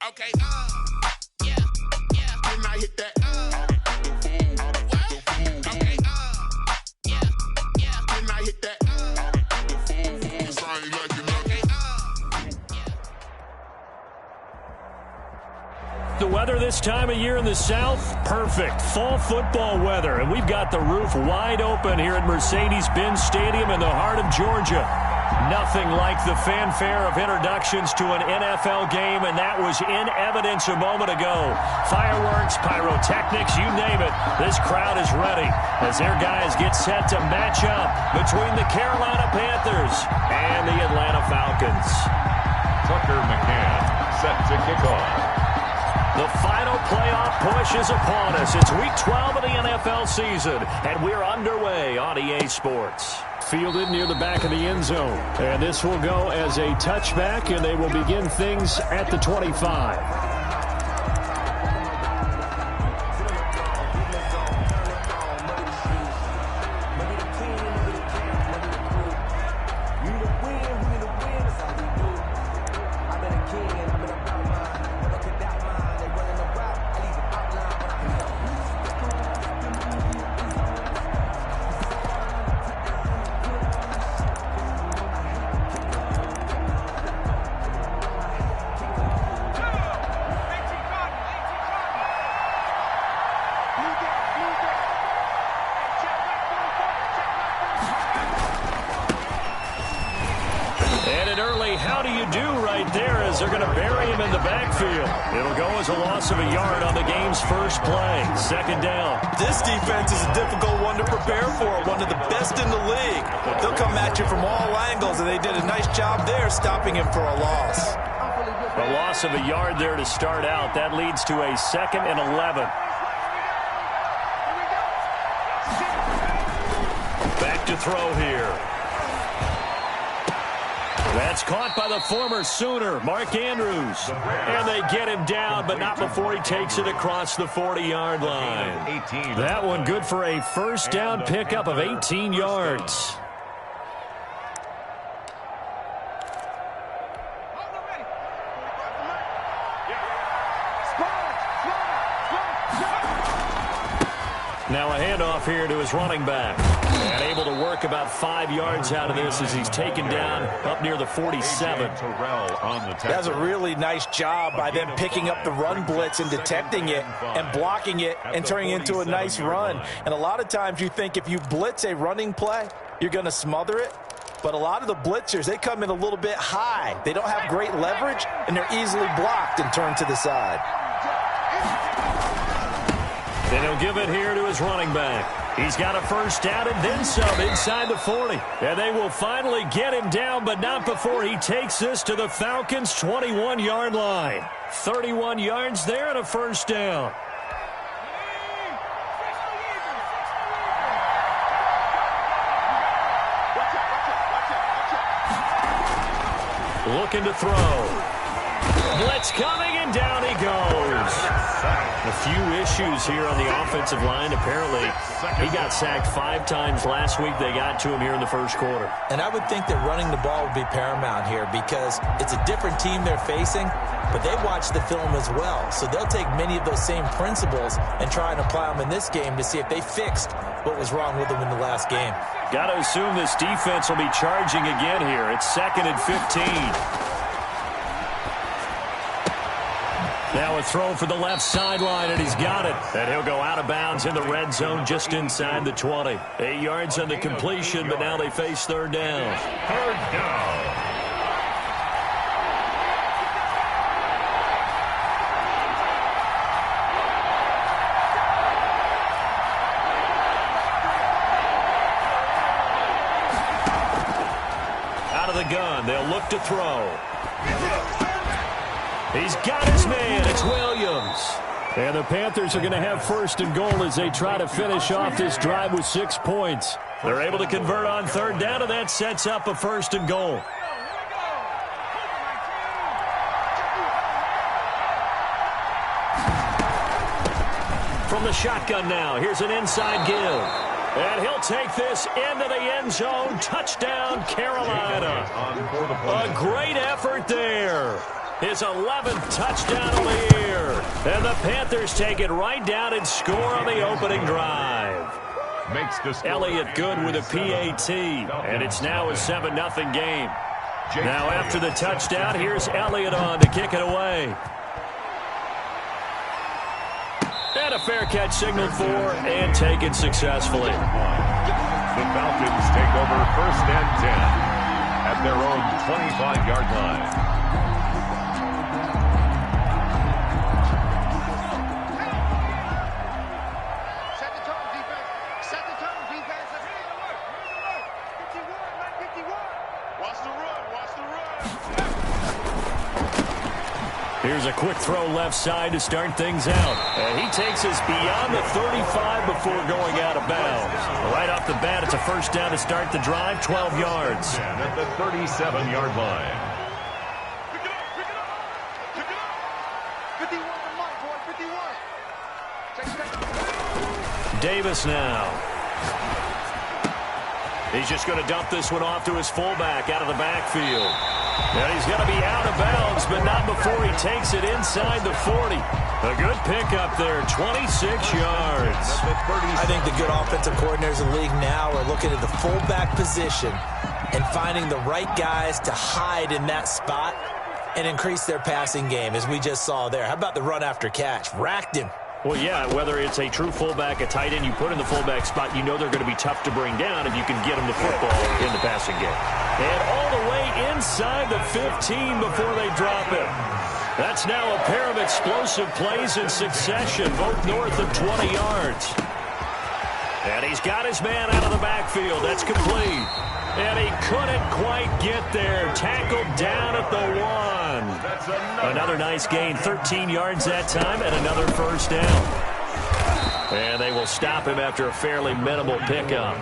Okay, yeah, didn't I hit that? What? Okay, yeah, didn't I hit that? Cause I ain't like it. The weather this time of year in the South, perfect. Fall football weather, and we've got the roof wide open here at Mercedes-Benz Stadium in the heart of Georgia. Nothing like the fanfare of introductions to an NFL game, and that was in evidence a moment ago. Fireworks, pyrotechnics, you name it. This crowd is ready as their guys get set to match up between the Carolina Panthers and the Atlanta Falcons. Tucker McCann set to kick off. The final playoff push is upon us. It's Week 12 of the NFL season, and we're underway on EA Sports. Fielded near the back of the end zone. And this will go as a touchback, and they will begin things at the 25. How do you do right there as they're going to bury him in the backfield. It'll go as a loss of a yard on the game's first play. Second down. This defense is a difficult one to prepare for, one of the best in the league. They'll come at you from all angles, and they did a nice job there stopping him for a loss. A loss of a yard there to start out. That leads to a 2nd and 11. Back to throw here. That's caught by the former Sooner, Mark Andrews. And they get him down, but not before he takes it across the 40-yard line. That one good for a first down pickup of 18 yards. Now a handoff here to his running back. And able to work about 5 yards out of this as he's taken down up near the 47. That's a really nice job by them picking up the run blitz and detecting it and blocking it and turning it into a nice run. And a lot of times you think if you blitz a running play, you're going to smother it. But a lot of the blitzers, they come in a little bit high. They don't have great leverage, and they're easily blocked and turned to the side. And he'll give it here to his running back. He's got a first down and then some inside the 40. And they will finally get him down, but not before he takes this to the Falcons' 21-yard line. 31 yards there and a first down. Looking to throw. Blitz coming, and down he goes. A few issues here on the offensive line. Apparently, he got sacked 5 times last week. They got to him here in the first quarter. And I would think that running the ball would be paramount here because it's a different team they're facing, but they watch the film as well. So they'll take many of those same principles and try and apply them in this game to see if they fixed what was wrong with them in the last game. Got to assume this defense will be charging again here. It's 2nd and 15. Now a throw for the left sideline, and he's got it. And he'll go out of bounds in the red zone just inside the 20. 8 yards on the completion, but now they face third down. Third down. Out of the gun, they'll look to throw. He's got his man. It's Williams. And the Panthers are going to have first and goal as they try to finish off this drive with 6 points. They're able to convert on third down, and that sets up a first and goal. From the shotgun now, here's an inside give. And he'll take this into the end zone. Touchdown, Carolina. A great effort there. His 11th touchdown of the year. And the Panthers take it right down and score on the opening drive. Elliott good with a PAT, and it's now a 7-0 game. Now after the touchdown, here's Elliott on to kick it away. And a fair catch signaled for and taken successfully. The Falcons take over 1st and 10 at their own 25-yard line. Here's a quick throw left side to start things out. And he takes us beyond the 35 before going out of bounds. Right off the bat, it's a first down to start the drive, 12 yards. And at the 37-yard line. Davis now. He's just going to dump this one off to his fullback out of the backfield. And he's going to be out of bounds, but not before he takes it inside the 40. A good pickup there, 26 yards. I think the good offensive coordinators in the league now are looking at the fullback position and finding the right guys to hide in that spot and increase their passing game, as we just saw there. How about the run after catch? Racked him. Well, yeah, whether it's a true fullback, a tight end you put in the fullback spot, you know they're going to be tough to bring down if you can get them the football in the passing game. And all the way inside the 15 before they drop it. That's now a pair of explosive plays in succession, both north of 20 yards. And he's got his man out of the backfield. That's complete. And he couldn't quite get there. Tackled down at the 1. Another nice gain, 13 yards that time, and another first down. And they will stop him after a fairly minimal pickup.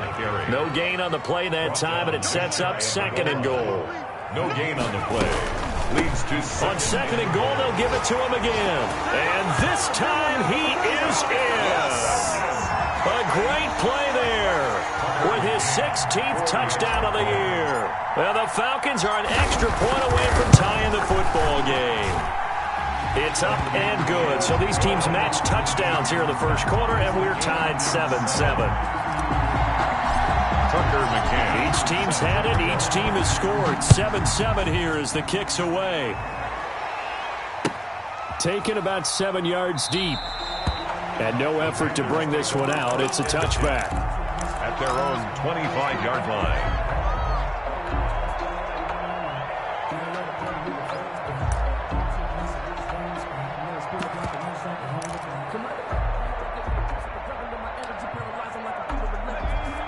No gain on the play that time, and it sets up 2nd and goal. No gain on the play. Leads to on 2nd and goal, they'll give it to him again. And this time he is in. A great play there with his 16th touchdown of the year. Well, the Falcons are an extra point away from tying the football game. It's up and good. So these teams match touchdowns here in the first quarter, and we're tied 7-7. Tucker McCann. Each team's had it. Each team has scored. 7-7 here as the kick's away. Taken about 7 yards deep. And no effort to bring this one out. It's a touchback. At their own 25-yard line.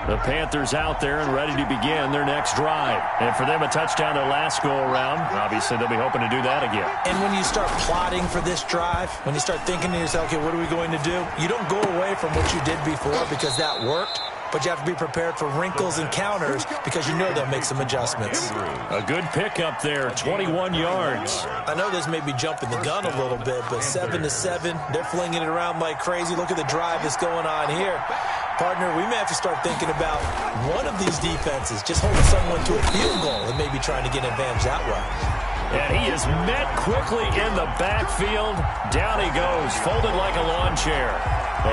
The Panthers out there and ready to begin their next drive. And for them, a touchdown their last go-around. Obviously, they'll be hoping to do that again. And when you start plotting for this drive, when you start thinking to yourself, okay, what are we going to do? You don't go away from what you did before because that worked. But you have to be prepared for wrinkles and counters because you know they'll make some adjustments. A good pickup there, 21 yards. I know this may be jumping the gun a little bit, but 7-7, they're flinging it around like crazy. Look at the drive that's going on here. Partner, we may have to start thinking about one of these defenses just holding someone to a field goal and maybe trying to get an advantage that way. And he is met quickly in the backfield. Down he goes, folded like a lawn chair.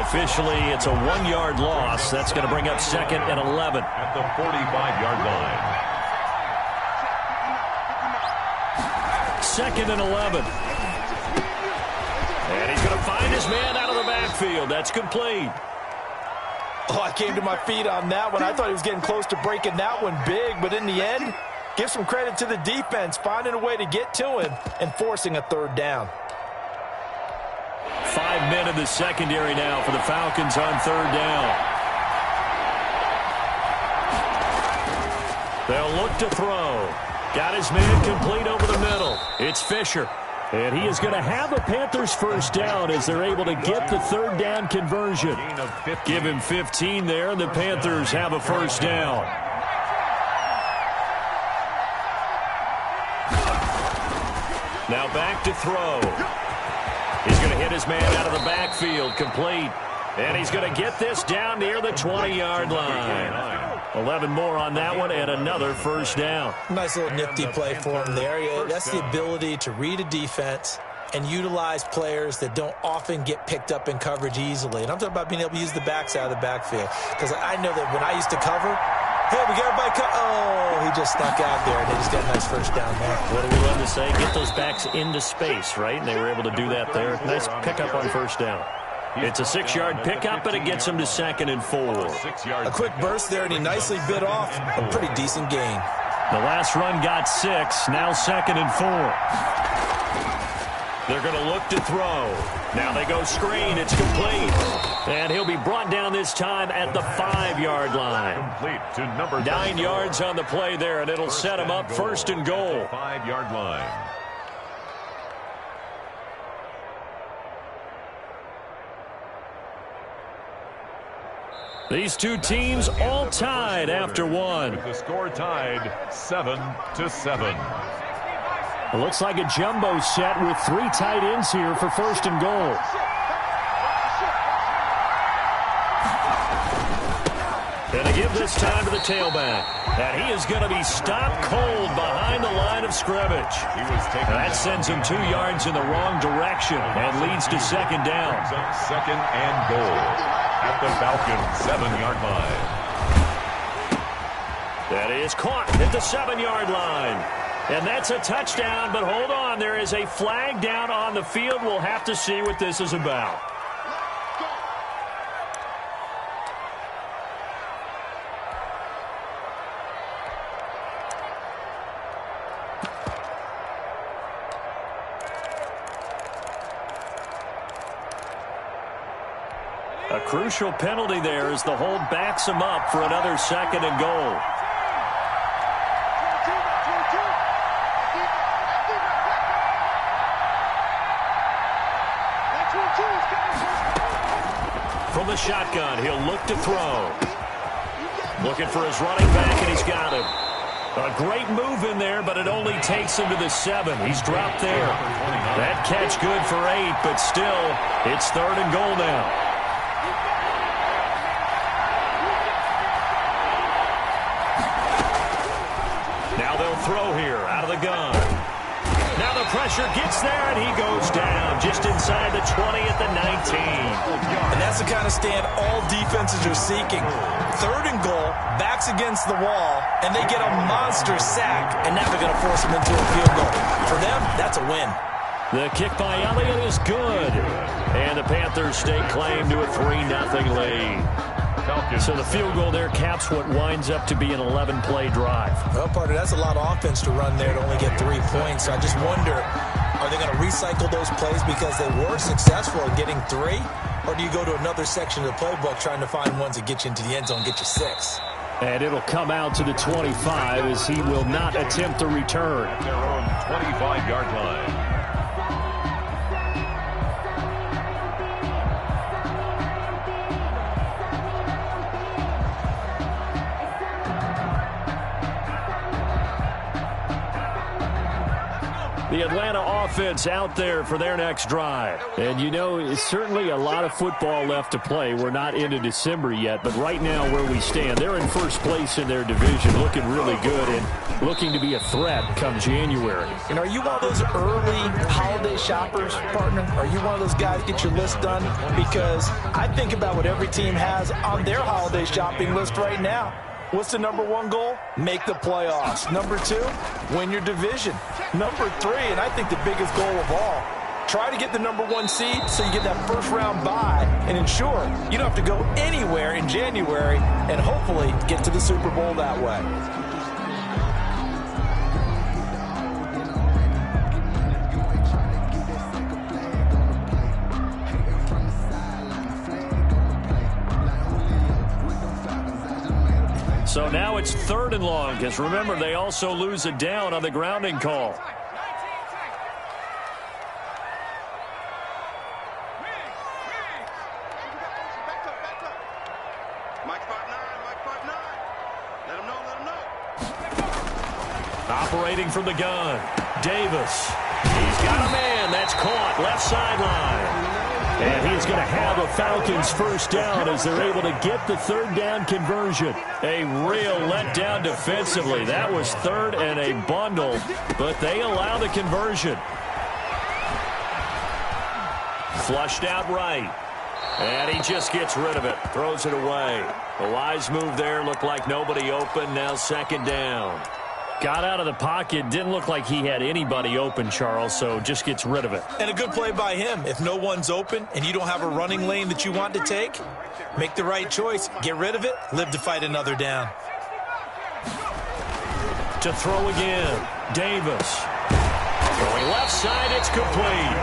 Officially, it's a 1-yard loss. That's going to bring up 2nd and 11. At the 45-yard line. 2nd and 11. And he's going to find his man out of the backfield. That's complete. Oh, I came to my feet on that one. I thought he was getting close to breaking that one big, but in the end, give some credit to the defense, finding a way to get to him and forcing a 3rd down. 5 men in the secondary now for the Falcons on 3rd down. They'll look to throw. Got his man complete over the middle. It's Fisher. And he is going to have the Panthers first down as they're able to get the 3rd down conversion. Give him 15 there, and the Panthers have a first down. Now back to throw. He's going to hit his man out of the backfield, complete. And he's going to get this down near the 20-yard line. 11 more on that one and another first down. Nice little nifty play for him there. That's the ability to read a defense and utilize players that don't often get picked up in coverage easily. And I'm talking about being able to use the backside of the backfield. Because I know that when I used to cover, hey, we got everybody oh, he just snuck out there, and they just got a nice first down there. What do we love to say? Get those backs into space, right? And they were able to do that there. Nice pickup on first down. It's a 6-yard pickup, and it gets him to 2nd and 4. A quick burst there, and he nicely bit off a pretty decent gain. The last run got 6. Now 2nd and 4. They're going to look to throw. Now they go screen. It's complete. And he'll be brought down this time at the 5-yard line. Complete to number 9 yards on the play there, and it'll set him up 1st and goal. 5-yard line. These two teams all tied after one. The score tied 7-7. It looks like a jumbo set with 3 tight ends here for 1st and goal. And to give this time to the tailback. And he is going to be stopped cold behind the line of scrimmage. That sends him 2 yards in the wrong direction and leads to 2nd down. 2nd and goal at the Falcons' 7-yard line. That is caught at the 7-yard line. And that's a touchdown, but hold on. There is a flag down on the field. We'll have to see what this is about. A crucial penalty there as the hold backs him up for another 2nd and goal. From the shotgun, he'll look to throw. Looking for his running back, and he's got him. A great move in there, but it only takes him to the 7. He's dropped there. That catch good for 8, but still, it's 3rd and goal now. Now they'll throw here out of the gun. Now the pressure gets there, and he goes down just inside the 20 at the 19. And that's the kind of stand all defenses are seeking. 3rd and goal, backs against the wall, and they get a monster sack, and now they're going to force them into a field goal. For them, that's a win. The kick by Elliott is good. And the Panthers stake claim to a 3-0 lead. So the field goal there caps what winds up to be an 11-play drive. Well, partner, that's a lot of offense to run there to only get 3 points. So I just wonder, are they going to recycle those plays because they were successful in getting 3? Or do you go to another section of the playbook trying to find ones that get you into the end zone, get you 6? And it'll come out to the 25 as he will not attempt to return. At their own 25-yard line. The Atlanta offense out there for their next drive. And, you know, it's certainly a lot of football left to play. We're not into December yet, but right now where we stand, they're in first place in their division, looking really good and looking to be a threat come January. And are you one of those early holiday shoppers, partner? Are you one of those guys get your list done? Because I think about what every team has on their holiday shopping list right now. What's the number 1 goal? Make the playoffs. Number 2, win your division. Number 3, and I think the biggest goal of all, try to get the number 1 seed so you get that first-round bye and ensure you don't have to go anywhere in January and hopefully get to the Super Bowl that way. So now it's 3rd and long, because remember, they also lose a down on the grounding call. Operating from the gun, Davis. He's got a man. That's caught. Left sideline. And he's going to have a Falcons first down as they're able to get the third down conversion. A real letdown defensively. That was third and a bundle, but they allow the conversion. Flushed out right. And he just gets rid of it. Throws it away. A wise move there. Looked like nobody open. Now second down. Got out of the pocket. Didn't look like he had anybody open, Charles, so just gets rid of it. And a good play by him. If no one's open and you don't have a running lane that you want to take, make the right choice. Get rid of it. Live to fight another down. To throw again. Davis. Going left side, it's complete.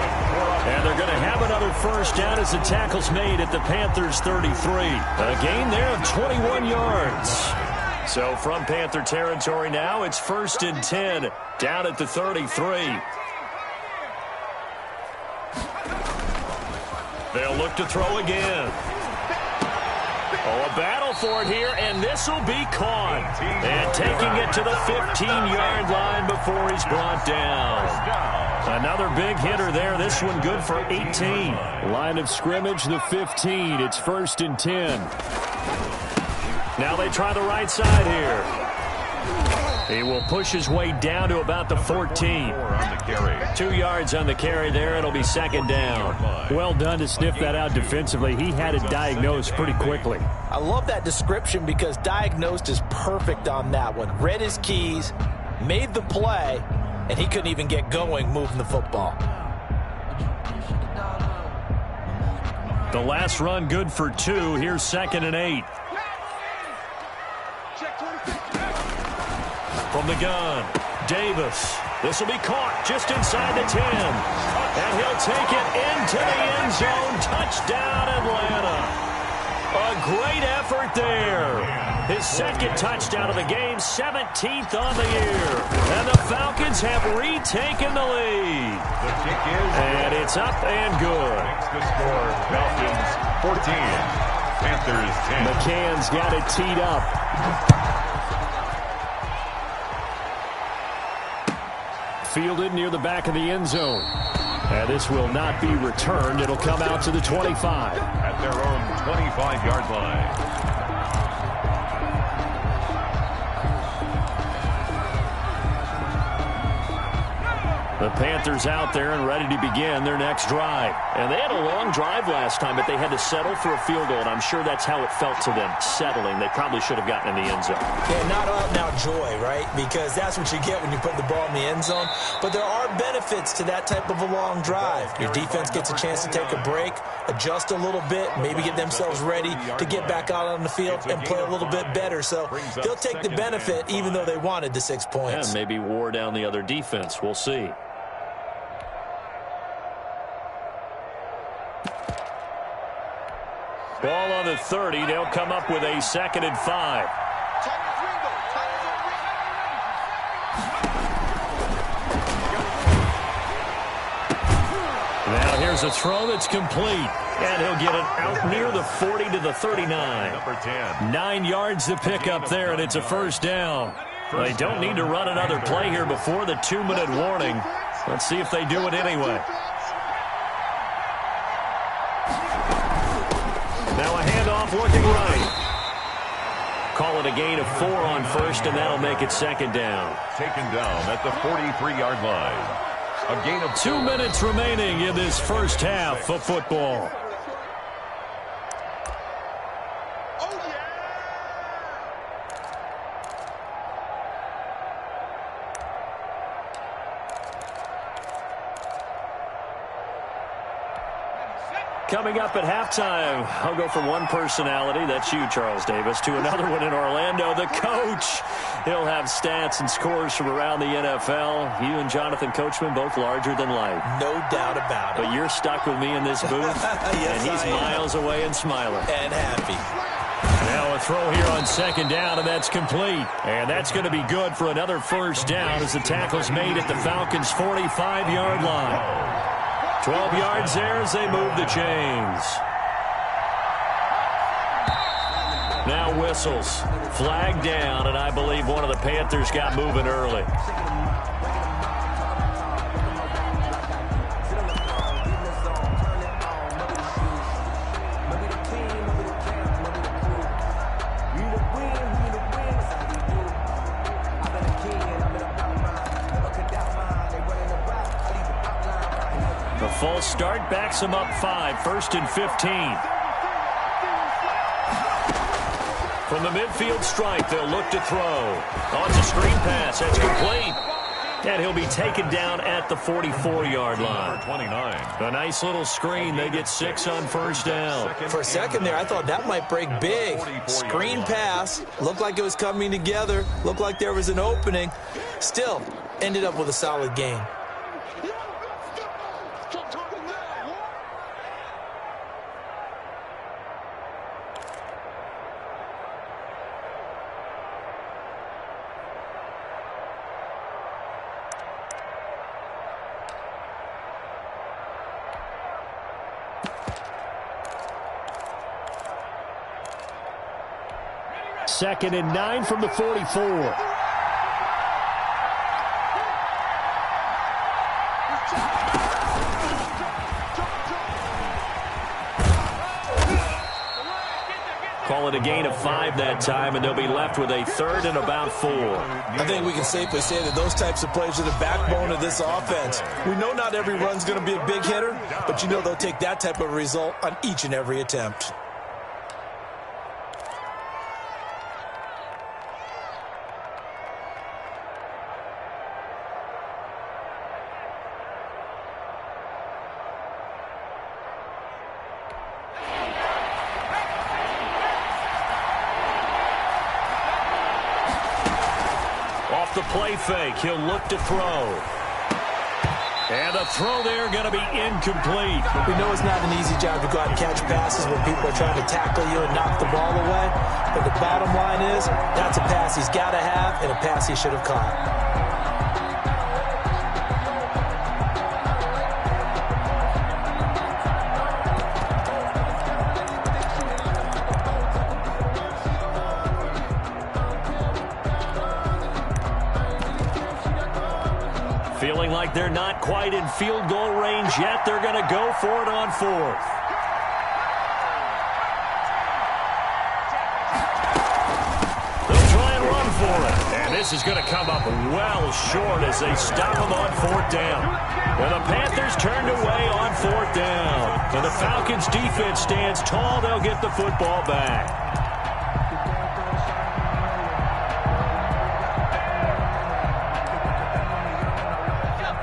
And they're going to have another first down as the tackle's made at the Panthers' 33. A gain there of 21 yards. So from Panther territory now, it's 1st and 10 down at the 33. They'll look to throw again. Oh, a battle for it here, and this will be caught. And taking it to the 15-yard line before he's brought down. Another big hitter there. This one good for 18. Line of scrimmage, the 15. It's 1st and 10. Now they try the right side here. He will push his way down to about the 14. 2 yards on the carry there. It'll be second down. Well done to sniff that out defensively. He had it diagnosed pretty quickly. I love that description because diagnosed is perfect on that one. Read his keys, made the play, and he couldn't even get going moving the football. The last run good for 2. Here's 2nd and 8. From the gun, Davis. This will be caught just inside the 10. And he'll take it into the end zone. Touchdown, Atlanta. A great effort there. His second touchdown of the game, 17th on the year. And the Falcons have retaken the lead. The kick is... And it's up and good. Makes the score, Falcons 14, Panthers 10. McCann's got it teed up. Fielded near the back of the end zone. And this will not be returned. It'll come out to the 25. At their own 25-yard line. The Panthers out there and ready to begin their next drive. And they had a long drive last time, but they had to settle for a field goal, and I'm sure that's how it felt to them, settling. They probably should have gotten in the end zone. Yeah, not out and out joy, right? Because that's what you get when you put the ball in the end zone. But there are benefits to that type of a long drive. Your defense gets a chance to take a break, adjust a little bit, maybe get themselves ready to get back out on the field and play a little bit better. So they'll take the benefit even though they wanted the 6 points. And maybe wore down the other defense. We'll see. Ball on the 30. They'll come up with a 2nd and 5. Now here's a throw that's complete. And he'll get it out near the 40 to the 39. Number 10. 9 yards to pick up there, and it's a first down. They don't need to run another play here before the 2-minute warning. Let's see if they do it anyway. Now a handoff looking right. Call it a gain of 4 on first, and that'll make it second down. Taken down at the 43-yard line. A gain of 2 minutes remaining in this first half of football. Coming up at halftime, I'll go from one personality, that's you, Charles Davis, to another one in Orlando, the coach. He'll have stats and scores from around the NFL. You and Jonathan Coachman, both larger than life. No doubt about it. But you're stuck with me in this booth, yes, and he's miles away and smiling. And happy. Now a throw here on second down, and that's complete. And that's going to be good for another first down as the tackle's made at the Falcons' 45-yard line. 12 yards there as they move the chains. Now whistles. Flag down, and I believe one of the Panthers got moving early. The false start backs him up 5, 1st and 15. From the midfield stripe, they'll look to throw. Oh, it's a screen pass. That's complete. And he'll be taken down at the 44-yard line. 29. A nice little screen. They get 6 on first down. For a second there, I thought that might break big. Screen pass. Looked like it was coming together. Looked like there was an opening. Still, ended up with a solid gain. Second and 9 from the 44. Call it a gain of 5 that time, and they'll be left with a 3rd and about 4. I think we can safely say that those types of plays are the backbone of this offense. We know not every run's going to be a big hitter, but you know they'll take that type of result on each and every attempt. Off the play fake, he'll look to throw. And the throw there going to be incomplete. We know it's not an easy job to go out and catch passes when people are trying to tackle you and knock the ball away. But the bottom line is, that's a pass he's got to have and a pass he should have caught. Feeling like they're not quite in field goal range yet. They're going to go for it on 4th. They'll try and run for it. And this is going to come up well short as they stop him on 4th down. And the Panthers turned away on 4th down. And the Falcons defense stands tall. They'll get the football back.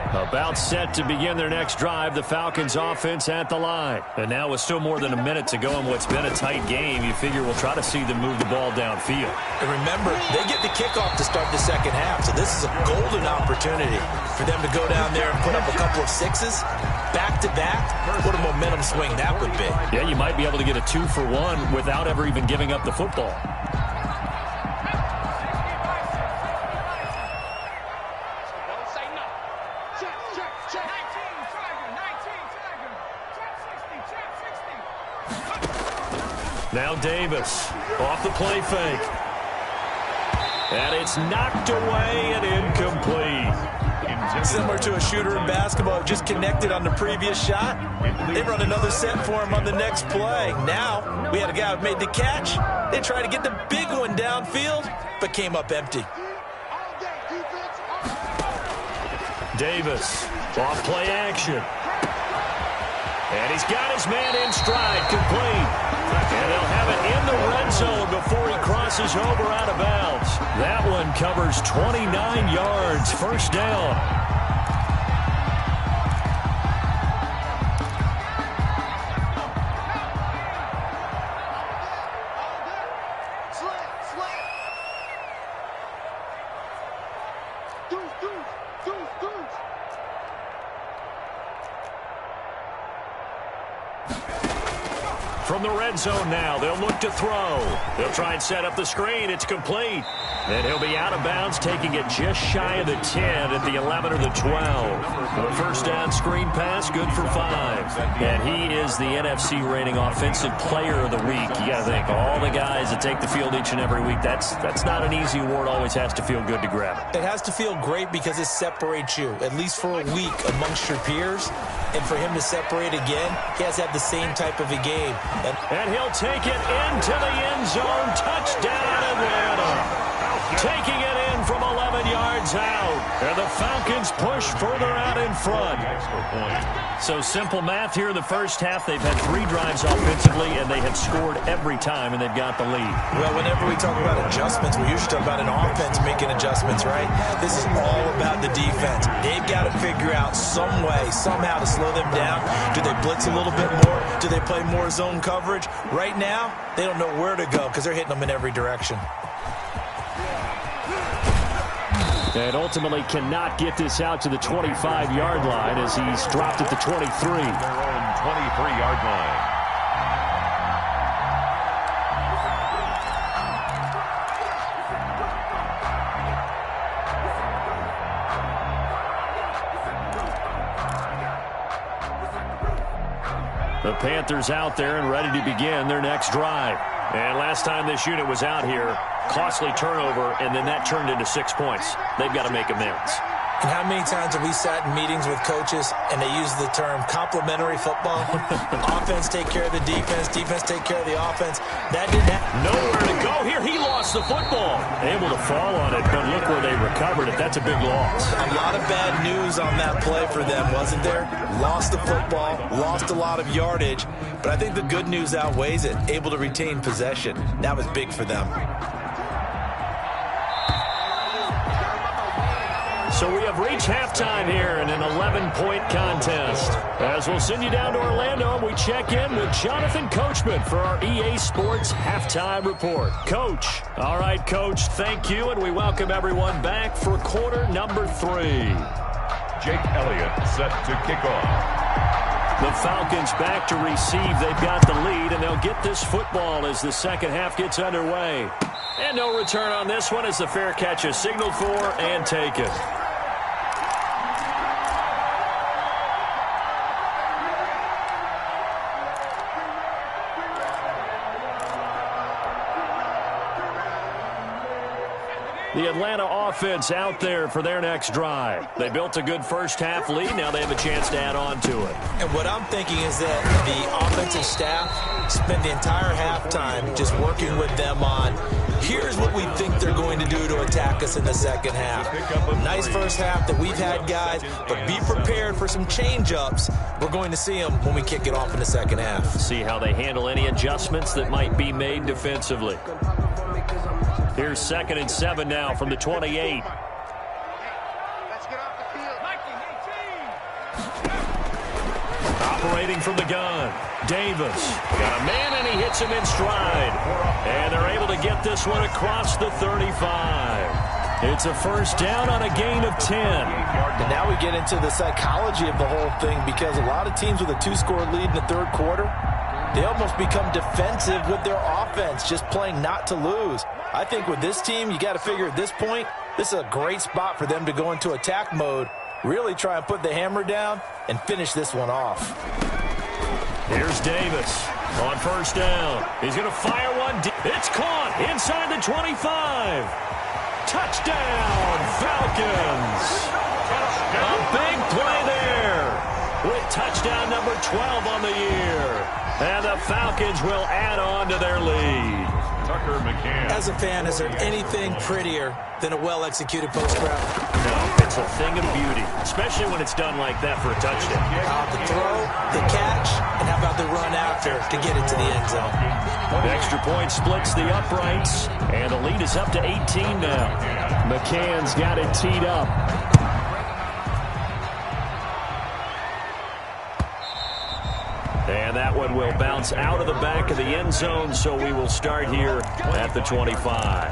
About set to begin their next drive, the Falcons offense at the line. And now with still more than a minute to go in what's been a tight game, you figure we'll try to see them move the ball downfield. And remember, they get the kickoff to start the second half, so this is a golden opportunity for them to go down there and put up a couple of 6s back-to-back. What a momentum swing that would be. Yeah, you might be able to get a 2-for-1 without ever even giving up the football. Now Davis off the play fake. And it's knocked away and incomplete. Similar to a shooter in basketball, just connected on the previous shot. They run another set for him on the next play. Now, we had a guy who made the catch. They tried to get the big one downfield, but came up empty. Davis off play action. And he's got his man in stride, complete. And they'll have it in the red zone before he crosses over out of bounds. That one covers 29 yards, first down. From the red zone now, they'll look to throw. They'll try and set up the screen. It's complete. And he'll be out of bounds, taking it just shy of the 10 at the 11 or the 12. The first down screen pass, good for 5. And he is the NFC rating offensive player of the week. You got to think, all the guys that take the field each and every week, that's not an easy award. Always has to feel good to grab it. It has to feel great because it separates you, at least for a week, amongst your peers. And for him to separate again, he has to have the same type of a game. And he'll take it into the end zone. Touchdown, Atlanta. Taking it in from 11 yards out. And the Falcons push further out in front. So simple math here in the first half. They've had 3 drives offensively, and they have scored every time, and they've got the lead. Well, whenever we talk about adjustments, we usually talk about an offense making adjustments, right? This is all about the defense. They've got to figure out some way, somehow to slow them down. Do they blitz a little bit more? Do they play more zone coverage? Right now, they don't know where to go because they're hitting them in every direction. And ultimately cannot get this out to the 25-yard line as he's dropped at the 23. Their own 23-yard line. The Panthers out there and ready to begin their next drive. And last time this unit was out here, costly turnover, and then that turned into 6 points. They've got to make amends. And how many times have we sat in meetings with coaches and they use the term complementary football? Offense take care of the defense, defense take care of the offense. That didn't happen. Nowhere to go here. He lost the football. Able to fall on it, but look where they recovered it. That's a big loss. A lot of bad news on that play for them, wasn't there? Lost the football, lost a lot of yardage, but I think the good news outweighs it. Able to retain possession. That was big for them. So we have reached halftime here in an 11-point contest. As we'll send you down to Orlando, and we check in with Jonathan Coachman for our EA Sports Halftime Report. Coach. All right, Coach, thank you, and we welcome everyone back for quarter number 3. Jake Elliott set to kick off. The Falcons back to receive. They've got the lead, and they'll get this football as the second half gets underway. And no return on this one as the fair catch is signaled for and taken. The Atlanta offense out there for their next drive. They built a good first-half lead. Now they have a chance to add on to it. And what I'm thinking is that the offensive staff spend the entire halftime just working with them on, here's what we think they're going to do to attack us in the second half. Nice first half that we've had, guys, but be prepared for some change-ups. We're going to see them when we kick it off in the second half. See how they handle any adjustments that might be made defensively. Here's 2nd and 7 now from the 28. Let's get off the field. Operating from the gun. Davis got a man, and he hits him in stride. And they're able to get this one across the 35. It's a first down on a gain of 10. And now we get into the psychology of the whole thing, because a lot of teams with a 2-score lead in the third quarter, they almost become defensive with their offense, just playing not to lose. I think with this team, you got to figure at this point, this is a great spot for them to go into attack mode, really try and put the hammer down and finish this one off. Here's Davis on first down. He's going to fire one. It's caught inside the 25. Touchdown, Falcons. A big play there with touchdown number 12 on the year. And the Falcons will add on to their lead. Tucker McCann. As a fan, is there anything prettier than a well-executed post route? No, it's a thing of beauty, especially when it's done like that for a touchdown. The throw, the catch, and how about the run after to get it to the end zone? The extra point splits the uprights, and the lead is up to 18 now. McCann's got it teed up. And that one will bounce out of the back of the end zone, so we will start here at the 25.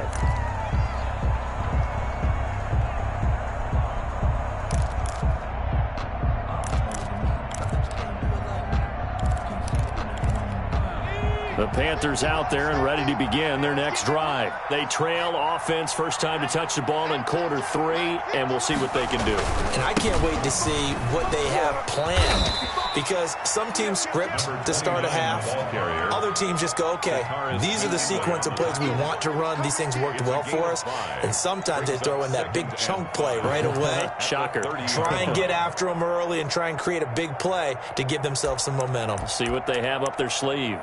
The Panthers out there and ready to begin their next drive. They trail offense, first time to touch the ball in quarter 3, and we'll see what they can do. And I can't wait to see what they have planned, because some teams script to start a half. Other teams just go, okay, these are the sequence of plays we want to run. These things worked well for us. And sometimes they throw in that big chunk play right away. Shocker. Try and get after them early and try and create a big play to give themselves some momentum. See what they have up their sleeve.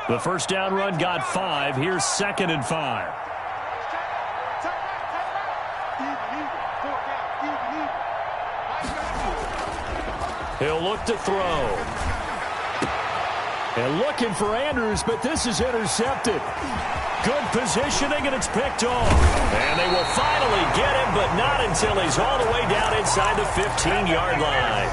The first down run got 5. Here's 2nd and 5. He'll look to throw. And looking for Andrews, but this is intercepted. Good positioning, and it's picked off. And they will finally get him, but not until he's all the way down inside the 15-yard line.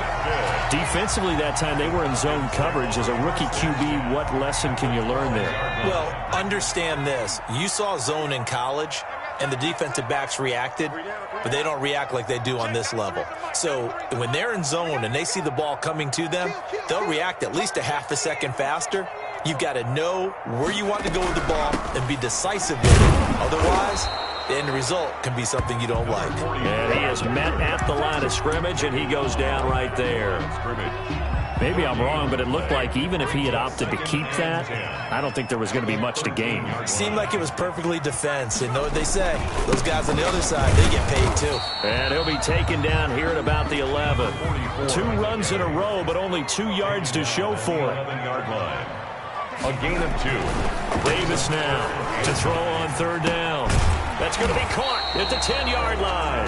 Defensively that time, they were in zone coverage. As a rookie QB, what lesson can you learn there? Well, understand this. You saw zone in college, and the defensive backs reacted, but they don't react like they do on this level. So when they're in zone and they see the ball coming to them, they'll react at least a half a second faster. You've got to know where you want to go with the ball and be decisive with it. Otherwise, the end result can be something you don't like. And he is met at the line of scrimmage, and he goes down right there. Maybe I'm wrong, but it looked like even if he had opted to keep that, I don't think there was going to be much to gain. Seemed like it was perfectly defense. And know what they say? Those guys on the other side, they get paid too. And he'll be taken down here at about the 11. 2 runs in a row, but only 2 yards to show for it. A gain of 2. Davis now to throw on 3rd down. That's going to be caught at the 10-yard line.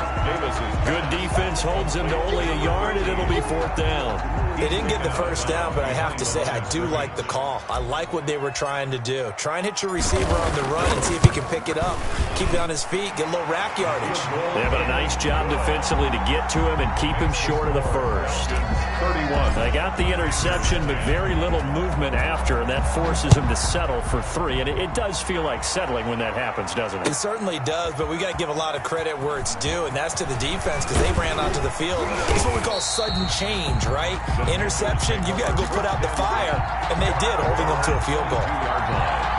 Good defense holds him to only a yard, and it'll be 4th down. They didn't get the first down, but I have to say I do like the call. I like what they were trying to do. Try and hit your receiver on the run and see if he can pick it up. Keep it on his feet, get a little rack yardage. Yeah, but a nice job defensively to get to him and keep him short of the first. 31. They got the interception, but very little movement after, and that forces him to settle for 3. And it does feel like settling when that happens, doesn't it? It certainly does, but we got to give a lot of credit where it's due, and that's to the defense because they ran onto the field. It's what we call sudden change, right? Interception, you got to go put out the fire, and they did, holding them to a field goal. 2-yard line.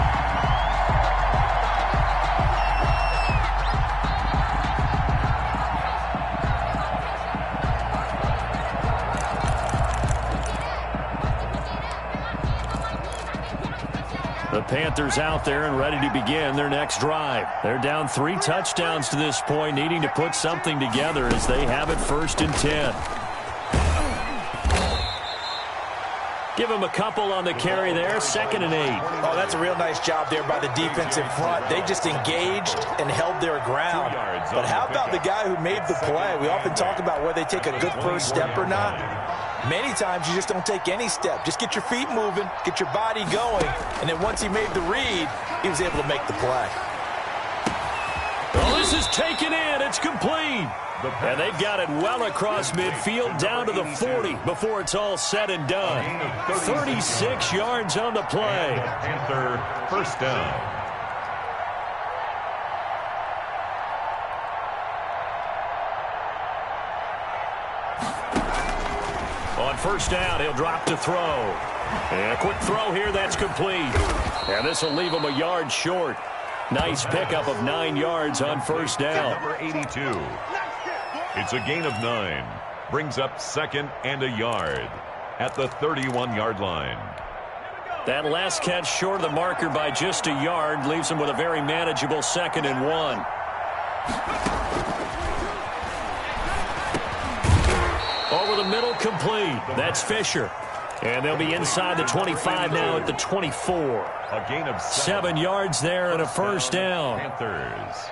The Panthers out there and ready to begin their next drive. They're down 3 touchdowns to this point, needing to put something together as they have it 1st and 10. Give him a couple on the carry there, 2nd and 8. Oh, that's a real nice job there by the defensive front. They just engaged and held their ground. But how about the guy who made the play? We often talk about whether they take a good first step or not. Many times you just don't take any step. Just get your feet moving, get your body going, and then once he made the read, he was able to make the play. Well, this is taken in. It's complete. And they've got it well across midfield down to the 40 before it's all said and done. 36 yards on the play. Panther first down. On 1st down, he'll drop to throw. And a quick throw here, that's complete. And this will leave him a yard short. Nice pickup of 9 yards on 1st down. Number 82. It's a gain of 9. Brings up 2nd and a yard at the 31-yard line. That last catch short of the marker by just a yard leaves him with a very manageable 2nd and 1. Over the middle, complete. That's Fisher. And they'll be inside the 25 now at the 24. A gain of 7 yards there and a 1st down. Panthers.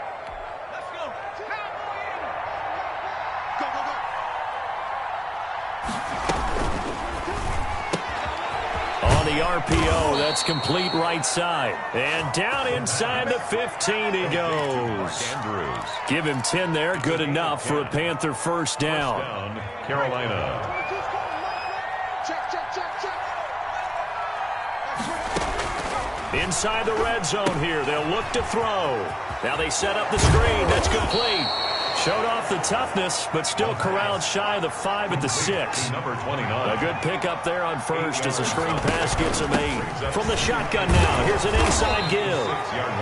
On the RPO, that's complete right side. And down inside the 15 he goes. Andrews. Give him 10 there, good enough for a Panther 1st down. Carolina. Inside the red zone here, they'll look to throw. Now they set up the screen, that's complete. Showed off the toughness, but still corralled shy of the 5 at the 6. Number 29. A good pickup there on 1st as the screen pass gets him 8. From the shotgun now, here's an inside give.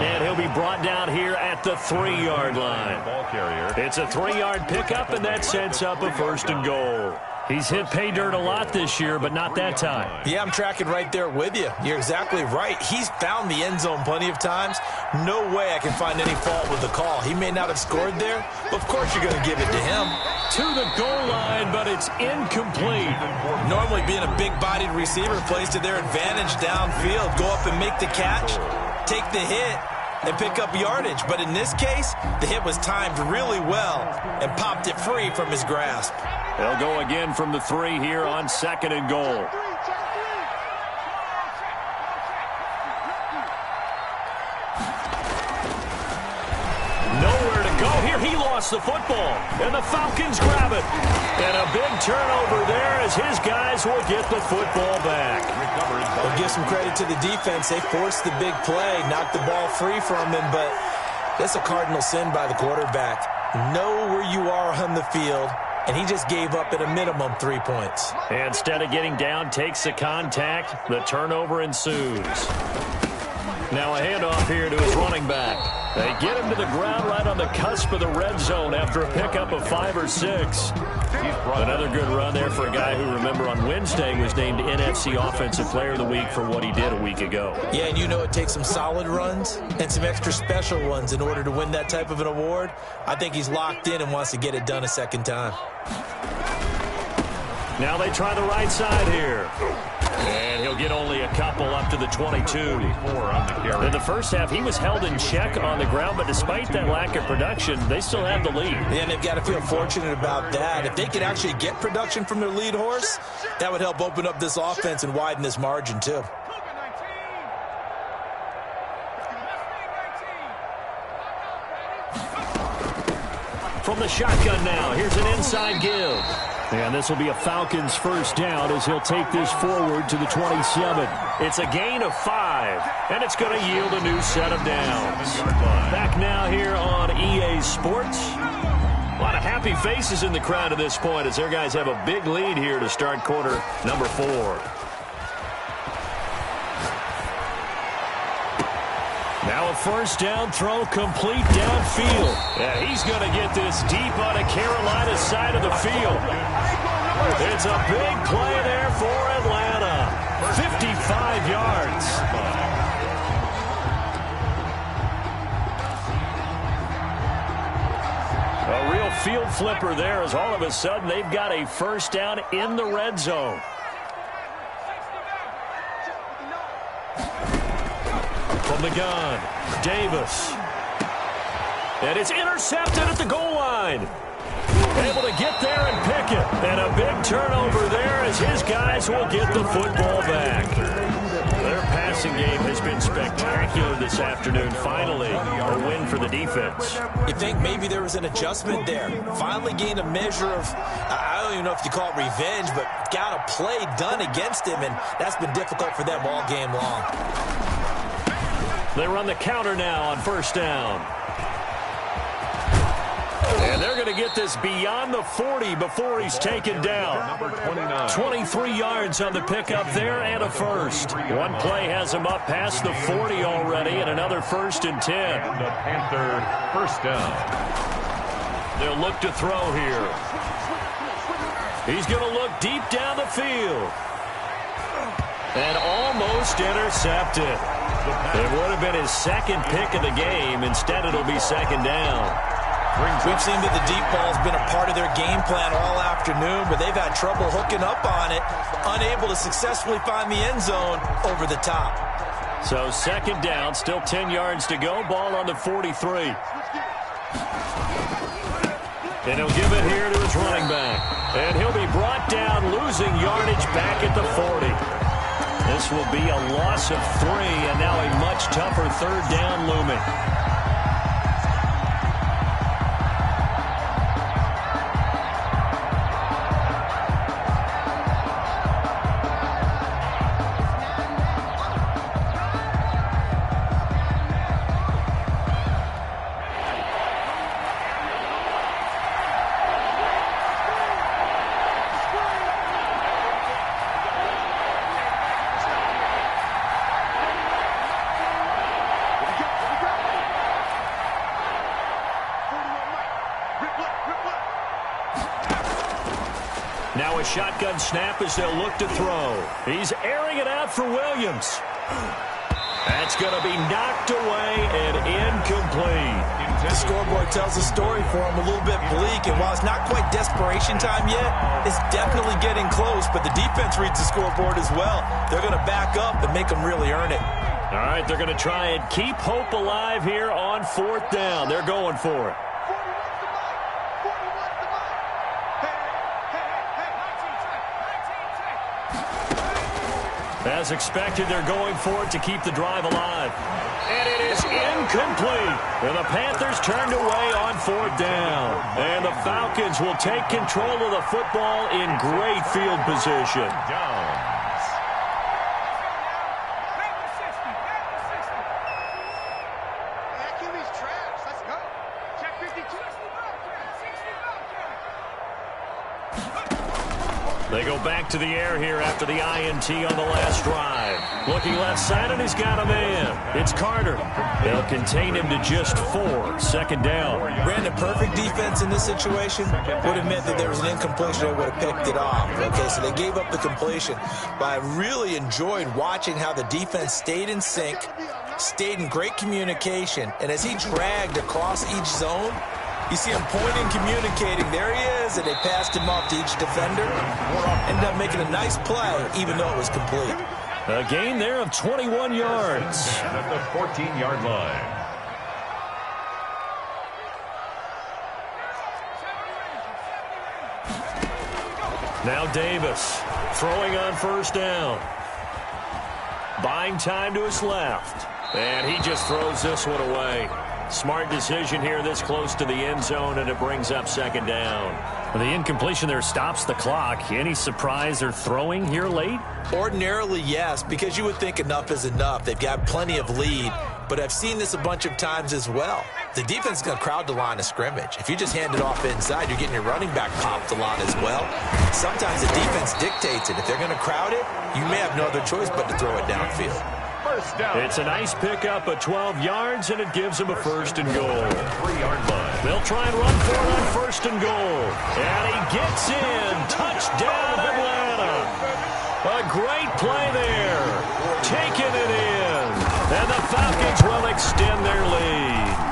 And he'll be brought down here at the 3-yard line. Ball carrier. It's a 3-yard pickup, and that sets up a 1st and goal. He's hit pay dirt a lot this year, but not that time. Yeah, I'm tracking right there with you. You're exactly right. He's found the end zone plenty of times. No way I can find any fault with the call. He may not have scored there, but of course you're going to give it to him. To the goal line, but it's incomplete. Normally being a big-bodied receiver plays to their advantage downfield. Go up and make the catch, take the hit, and pick up yardage. But in this case, the hit was timed really well and popped it free from his grasp. They'll go again from the 3 here on 2nd and goal. Nowhere to go here. He lost the football, and the Falcons grab it. And a big turnover there as his guys will get the football back. We'll give some credit to the defense. They forced the big play, knocked the ball free from him, but that's a cardinal sin by the quarterback. Know where you are on the field, and he just gave up at a minimum 3 points. Instead of getting down, takes the contact. The turnover ensues. Now a handoff here to his running back. They get him to the ground right on the cusp of the red zone after a pickup of 5 or 6. Another good run there for a guy who, remember, on Wednesday was named NFC Offensive Player of the Week for what he did a week ago. Yeah, and you know it takes some solid runs and some extra special ones in order to win that type of an award. I think he's locked in and wants to get it done a second time. Now they try the right side here. And he'll get only a couple up to the 22. In the first half, he was held in check on the ground, but despite that lack of production, they still have the lead. Yeah, and they've got to feel fortunate about that. If they could actually get production from their lead horse, that would help open up this offense and widen this margin, too. From the shotgun now, here's an inside give. And this will be a Falcons first down as he'll take this forward to the 27. It's a gain of 5, and it's going to yield a new set of downs. Back now here on EA Sports. A lot of happy faces in the crowd at this point as their guys have a big lead here to start quarter number 4. Now a first down throw complete downfield. Yeah, he's going to get this deep on a Carolina side of the field. It's a big play there for Atlanta. 55 yards. A real field flipper there as all of a sudden they've got a first down in the red zone. From the gun, Davis. And it's intercepted at the goal line. Able to get there and pick it. And a big turnover there as his guys will get the football back. Their passing game has been spectacular this afternoon. Finally, a win for the defense. You think maybe there was an adjustment there. Finally gained a measure of, I don't even know if you call it revenge, but got a play done against him, and that's been difficult for them all game long. They run the counter now on first down. And they're going to get this beyond the 40 before he's taken down. 23 yards on the pickup there and a first. One play has him up past the 40 already and another 1st and 10. The Panther first down. They'll look to throw here. He's going to look deep down the field. And almost intercepted. It would have been his second pick of the game. Instead, it'll be second down. We've seen that the deep ball has been a part of their game plan all afternoon, but they've had trouble hooking up on it, unable to successfully find the end zone over the top. So second down, still 10 yards to go, ball on the 43. And he'll give it here to his running back. And he'll be brought down, losing yardage back at the 40. This will be a loss of 3, and now a much tougher third down looming. Now a shotgun snap as they'll look to throw. He's airing it out for Williams. That's going to be knocked away and incomplete. The scoreboard tells a story for him, a little bit bleak, and while it's not quite desperation time yet, it's definitely getting close, but the defense reads the scoreboard as well. They're going to back up and make them really earn it. All right, they're going to try and keep hope alive here on 4th down. They're going for it. As expected, they're going for it to keep the drive alive. And it is incomplete. And the Panthers turned away on 4th down. And the Falcons will take control of the football in great field position. They go back to the air here after the INT on the last drive. Looking left side, and he's got a man. It's Carter. They'll contain him to just 4. 2nd down. Brandon, perfect defense in this situation would have meant that there was an incompletion. They would have picked it off. Okay, so they gave up the completion. But I really enjoyed watching how the defense stayed in sync, stayed in great communication, and as he dragged across each zone, you see him pointing, communicating. There he is, and they passed him off to each defender. Ended up making a nice play, even though it was complete. A gain there of 21 yards. At the 14-yard line. Now Davis throwing on 1st down. Buying time to his left. And he just throws this one away. Smart decision here this close to the end zone, and it brings up 2nd down. Well, the incompletion there stops the clock. Any surprise they're throwing here late? Ordinarily, yes, because you would think enough is enough. They've got plenty of lead, but I've seen this a bunch of times as well. The defense is going to crowd the line of scrimmage. If you just hand it off inside, you're getting your running back popped a lot as well. Sometimes the defense dictates it. If they're going to crowd it, you may have no other choice but to throw it downfield. It's a nice pickup of 12 yards, and it gives them a 1st and goal. 3-yard line. They'll try and run for it on 1st and goal. And he gets in. Touchdown, Atlanta. A great play there. Taking it in. And the Falcons will extend their lead.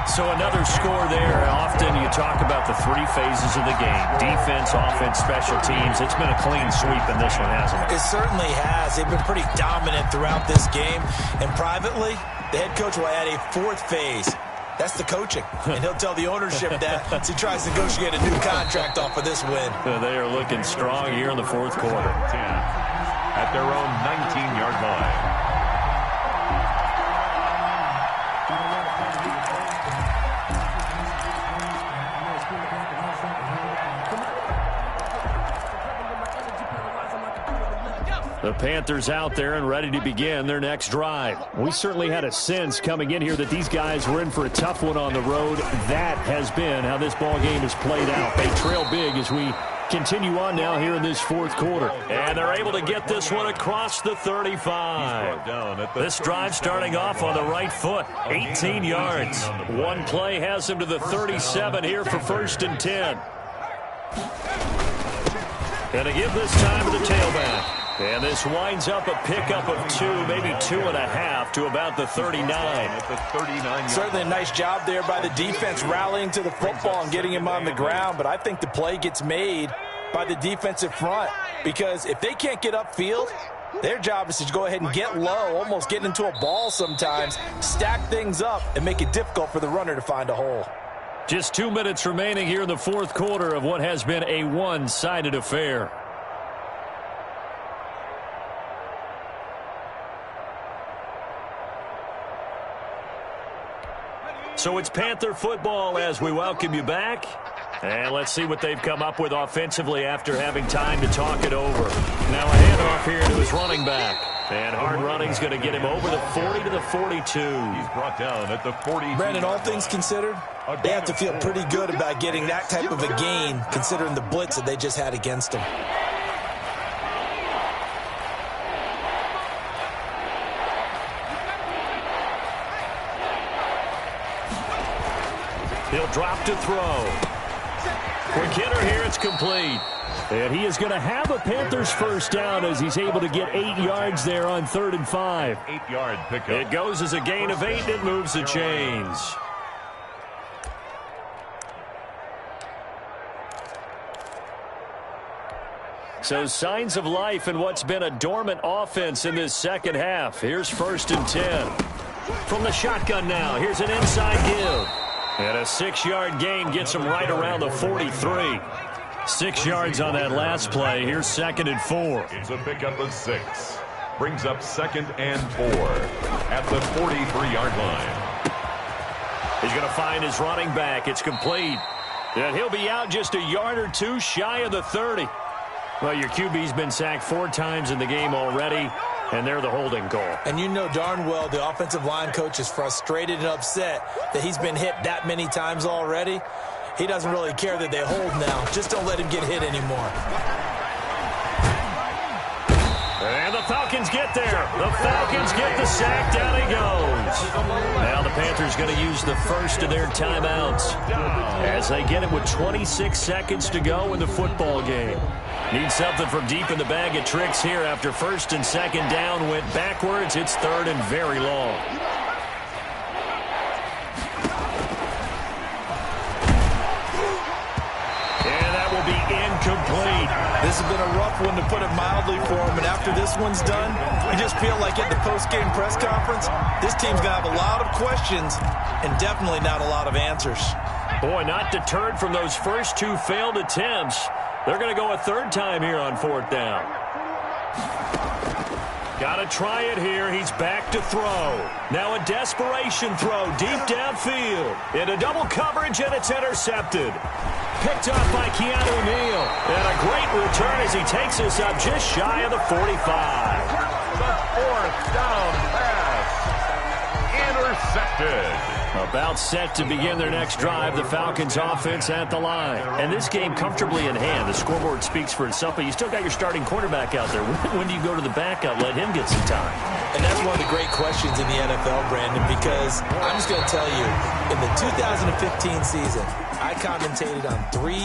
So another score there. Often you talk about the 3 phases of the game. Defense, offense, special teams. It's been a clean sweep in this one, hasn't it? It certainly has. They've been pretty dominant throughout this game. And privately, the head coach will add a 4th phase. That's the coaching. And he'll tell the ownership that as he tries to negotiate a new contract off of this win. They are looking strong here in the 4th quarter. 10 at their own 19-yard line. The Panthers out there and ready to begin their next drive. We certainly had a sense coming in here that these guys were in for a tough one on the road. That has been how this ball game has played out. They trail big as we continue on now here in this 4th quarter. And they're able to get this one across the 35. This drive starting off on the right foot. 18 yards. One play has him to the 37 here for 1st and 10. Going to give this time to the tailback. And this winds up a pickup of 2, maybe 2.5 to about the 39. Certainly a nice job there by the defense rallying to the football and getting him on the ground. But I think the play gets made by the defensive front because if they can't get upfield, their job is to go ahead and get low, almost get into a ball sometimes, stack things up, and make it difficult for the runner to find a hole. Just 2 minutes remaining here in the 4th quarter of what has been a one-sided affair. So it's Panther football as we welcome you back. And let's see what they've come up with offensively after having time to talk it over. Now a handoff here to his running back. And hard running's going to get him over the 40 to the 42. He's brought down at the 40. Brandon, all things considered, they have to feel pretty good about getting that type of a gain considering the blitz that they just had against them. He'll drop to throw. Quick hitter here, it's complete. And he is going to have a Panthers first down as he's able to get 8 yards there on 3rd and 5. 8-yard pickup. It goes as a gain of 8, and it moves the chains. So signs of life in what's been a dormant offense in this second half. Here's 1st and 10. From the shotgun now, here's an inside give. And a 6-yard gain gets him right around the 43. 6 yards on that last play. Here's 2nd and 4. It's a pickup of 6. Brings up 2nd and 4 at the 43-yard line. He's going to find his running back. It's complete. And he'll be out just a yard or two shy of the 30. Well, your QB's been sacked 4 times in the game already, and they're the holding call. And you know darn well the offensive line coach is frustrated and upset that he's been hit that many times already. He doesn't really care that they hold now. Just don't let him get hit anymore. And the Falcons get there. The Falcons get the sack. Down he goes. Now the Panthers going to use the first of their timeouts as they get it with 26 seconds to go in the football game. Need something from deep in the bag of tricks here after 1st and 2nd down went backwards. It's 3rd and very long. Incomplete. This has been a rough one, to put it mildly, for him. And after this one's done, you just feel like at the post-game press conference, this team's going to have a lot of questions and definitely not a lot of answers. Boy, not deterred from those first 2 failed attempts. They're going to go a 3rd time here on 4th down. Got to try it here. He's back to throw. Now a desperation throw deep downfield. Into double coverage, and it's intercepted. Picked off by Keanu Neal. And a great return as he takes us up just shy of the 45. The 4th down pass. Intercepted. About set to begin their next drive, the Falcons offense at the line. And this game comfortably in hand. The scoreboard speaks for itself, but you still got your starting quarterback out there. When do you go to the backup, let him get some time? And that's one of the great questions in the NFL, Brandon, because I'm just going to tell you, in the 2015 season, I commentated on 3